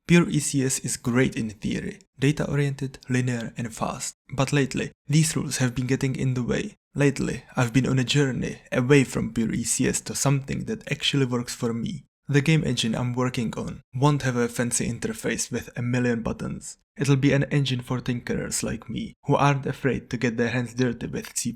Pure ECS is great in theory, data-oriented, linear and fast, but lately, these rules have been getting in the way. Lately, I've been on a journey away from pure ECS to something that actually works for me. The game engine I'm working on won't have a fancy interface with a million buttons. It'll be an engine for tinkerers like me, who aren't afraid to get their hands dirty with C++.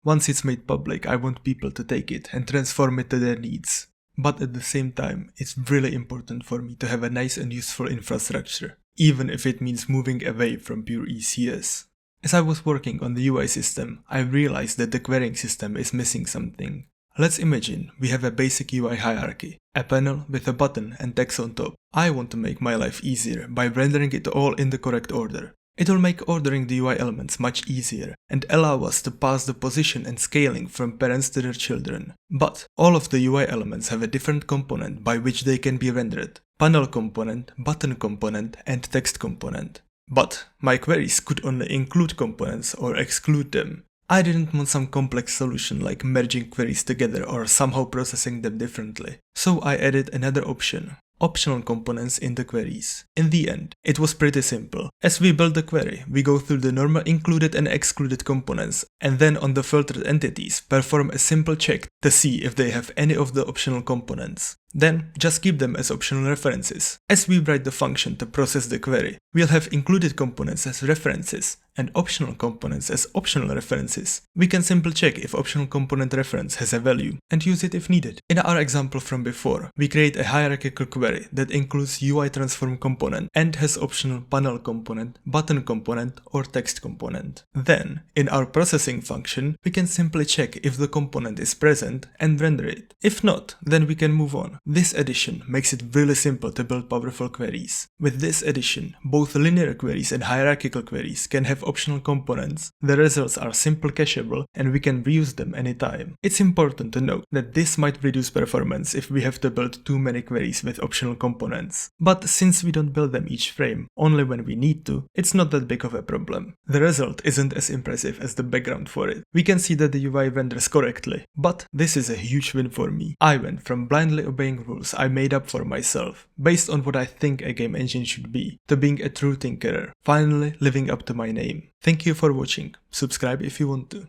Once it's made public, I want people to take it and transform it to their needs. But at the same time, it's really important for me to have a nice and useful infrastructure, even if it means moving away from pure ECS. As I was working on the UI system, I realized that the querying system is missing something. Let's imagine we have a basic UI hierarchy, a panel with a button and text on top. I want to make my life easier by rendering it all in the correct order. It will make ordering the UI elements much easier and allow us to pass the position and scaling from parents to their children. But all of the UI elements have a different component by which they can be rendered: panel component, button component, and text component. But my queries could only include components or exclude them. I didn't want some complex solution like merging queries together or somehow processing them differently. So I added another option: optional components in the queries. In the end, it was pretty simple. As we build the query, we go through the normal included and excluded components, and then on the filtered entities, perform a simple check to see if they have any of the optional components. Then, just keep them as optional references. As we write the function to process the query, we'll have included components as references and optional components as optional references. We can simply check if optional component reference has a value and use it if needed. In our example from before, we create a hierarchical query that includes UI transform component and has optional panel component, button component, or text component. Then, in our processing function, we can simply check if the component is present and render it. If not, then we can move on. This addition makes it really simple to build powerful queries. With this addition, both linear queries and hierarchical queries can have optional components. The results are simple cacheable and we can reuse them anytime. It's important to note that this might reduce performance if we have to build too many queries with optional components. But since we don't build them each frame, only when we need to, it's not that big of a problem. The result isn't as impressive as the background for it. We can see that the UI renders correctly, but this is a huge win for me. I went from blindly obeying rules I made up for myself, based on what I think a game engine should be, to being a true tinkerer, finally living up to my name. Thank you for watching. Subscribe if you want to.